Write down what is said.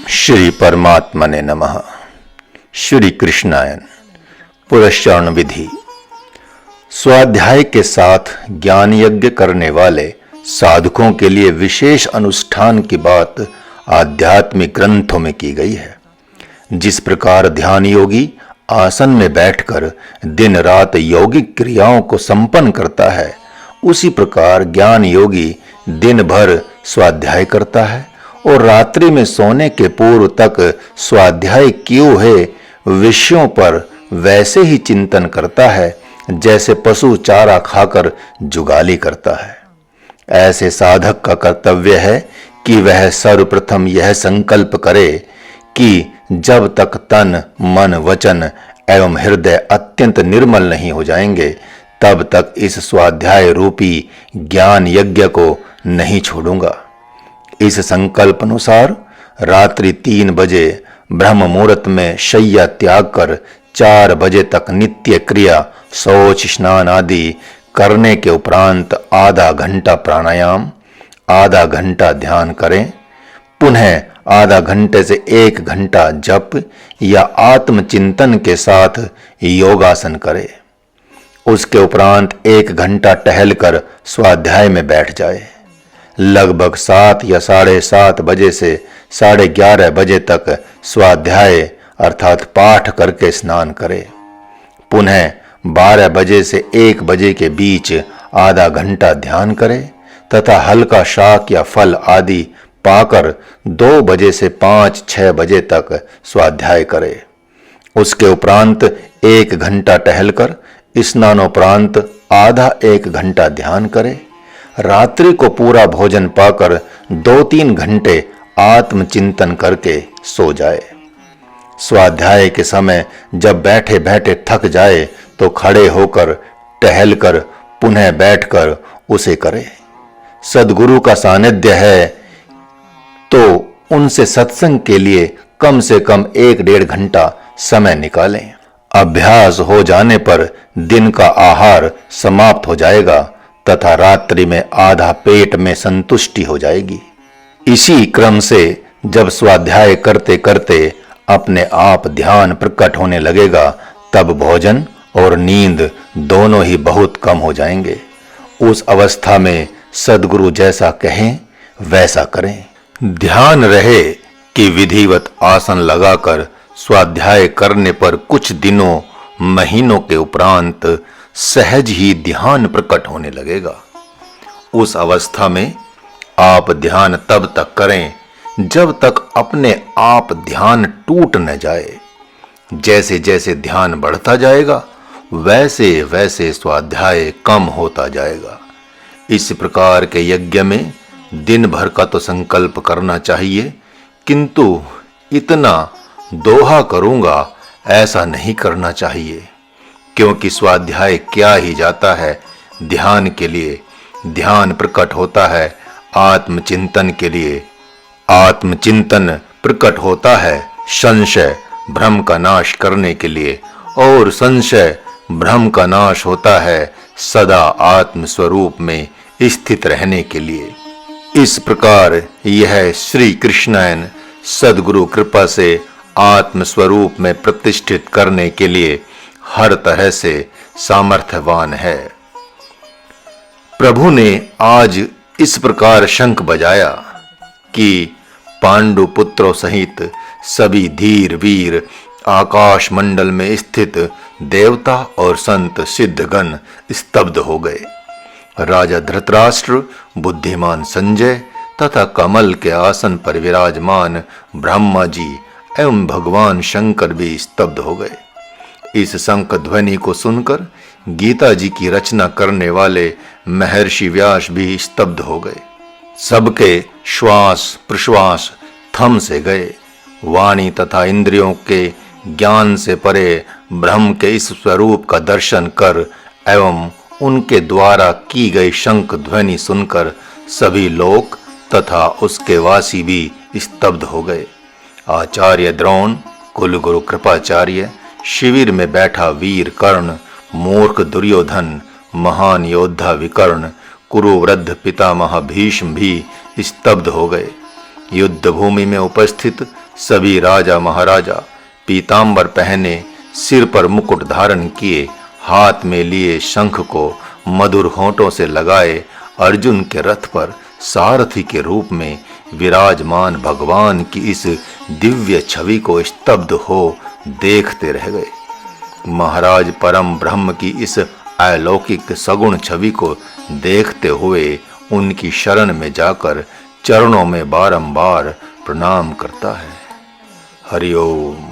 श्री परमात्मने नमः। श्री कृष्णायन। पुरस्चरण विधि। स्वाध्याय के साथ ज्ञान यज्ञ करने वाले साधकों के लिए विशेष अनुष्ठान की बात आध्यात्मिक ग्रंथों में की गई है। जिस प्रकार ध्यान योगी आसन में बैठकर दिन रात यौगिक क्रियाओं को संपन्न करता है, उसी प्रकार ज्ञान योगी दिन भर स्वाध्याय करता है और रात्रि में सोने के पूर्व तक स्वाध्याय किए हुए विषयों पर वैसे ही चिंतन करता है जैसे पशु चारा खाकर जुगाली करता है। ऐसे साधक का कर्तव्य है कि वह सर्वप्रथम यह संकल्प करे कि जब तक तन मन वचन एवं हृदय अत्यंत निर्मल नहीं हो जाएंगे, तब तक इस स्वाध्याय रूपी ज्ञान यज्ञ को नहीं छोड़ूंगा। इस संकल्प अनुसार रात्रि 3 बजे ब्रह्म मुहूर्त में शय्या त्याग कर 4 बजे तक नित्य क्रिया शौच स्नान आदि करने के उपरांत आधा घंटा प्राणायाम, आधा घंटा ध्यान करें। पुनः आधा घंटे से 1 घंटा जप या आत्मचिंतन के साथ योगासन करें। उसके उपरांत 1 घंटा टहलकर स्वाध्याय में बैठ जाए। लगभग 7 या 7:30 बजे से 11:30 बजे तक स्वाध्याय अर्थात पाठ करके स्नान करे। पुनः 12 बजे से 1 बजे के बीच आधा घंटा ध्यान करे तथा हल्का शाक या फल आदि पाकर 2 बजे से 5-6 बजे तक स्वाध्याय करे। उसके उपरांत 1 घंटा टहलकर स्नानोपरांत आधा 1 घंटा ध्यान करे। रात्रि को पूरा भोजन पाकर 2-3 घंटे आत्मचिंतन करके सो जाए। स्वाध्याय के समय जब बैठे बैठे थक जाए तो खड़े होकर टहलकर पुनः बैठकर उसे करे। सद्गुरु का सानिध्य है तो उनसे सत्संग के लिए कम से कम 1-1.5 घंटा समय निकालें। अभ्यास हो जाने पर दिन का आहार समाप्त हो जाएगा तथा रात्रि में आधा पेट में संतुष्टि हो जाएगी। इसी क्रम से जब स्वाध्याय करते करते अपने आप ध्यान प्रकट होने लगेगा, तब भोजन और नींद दोनों ही बहुत कम हो जाएंगे। उस अवस्था में सद्गुरु जैसा कहें वैसा करें। ध्यान रहे कि विधिवत आसन लगाकर स्वाध्याय करने पर कुछ दिनों महीनों के उपरांत सहज ही ध्यान प्रकट होने लगेगा। उस अवस्था में आप ध्यान तब तक करें जब तक अपने आप ध्यान टूट न जाए। जैसे जैसे ध्यान बढ़ता जाएगा वैसे वैसे स्वाध्याय कम होता जाएगा। इस प्रकार के यज्ञ में दिन भर का तो संकल्प करना चाहिए, किंतु इतना दोहा करूंगा ऐसा नहीं करना चाहिए, क्योंकि स्वाध्याय क्या ही जाता है ध्यान के लिए। ध्यान प्रकट होता है आत्मचिंतन के लिए। आत्मचिंतन प्रकट होता है संशय भ्रम का नाश करने के लिए, और संशय भ्रम का नाश होता है सदा आत्म स्वरूप में स्थित रहने के लिए। इस प्रकार यह श्री कृष्णायन सद्गुरु कृपा से आत्म स्वरूप में प्रतिष्ठित करने के लिए हर तरह से सामर्थ्यवान है। प्रभु ने आज इस प्रकार शंख बजाया कि पांडु पुत्रों सहित सभी धीर वीर आकाश मंडल में स्थित देवता और संत सिद्धगण स्तब्ध हो गए। राजा धृतराष्ट्र, बुद्धिमान संजय तथा कमल के आसन पर विराजमान ब्रह्मा जी एवं भगवान शंकर भी स्तब्ध हो गए। इस शंख ध्वनि को सुनकर गीता जी की रचना करने वाले महर्षि व्यास भी स्तब्ध हो गए। सबके श्वास प्रश्वास थम से गए। वाणी तथा इंद्रियों के ज्ञान से परे ब्रह्म के इस स्वरूप का दर्शन कर एवं उनके द्वारा की गई शंख ध्वनि सुनकर सभी लोक तथा उसके वासी भी स्तब्ध हो गए। आचार्य द्रोण, कुलगुरु कृपाचार्य, शिविर में बैठा वीर कर्ण, मूर्ख दुर्योधन, महान योद्धा विकर्ण, कुरुवृद्ध पितामह भीष्म भी स्तब्ध हो गए। युद्ध भूमि में उपस्थित सभी राजा महाराजा पीतांबर पहने, सिर पर मुकुट धारण किए, हाथ में लिए शंख को मधुर होंठों से लगाए अर्जुन के रथ पर सारथी के रूप में विराजमान भगवान की इस दिव्य छवि को स्तब्ध हो देखते रह गए। महाराज परम ब्रह्म की इस अलौकिक सगुण छवि को देखते हुए उनकी शरण में जाकर चरणों में बारंबार प्रणाम करता है। हरि ओम।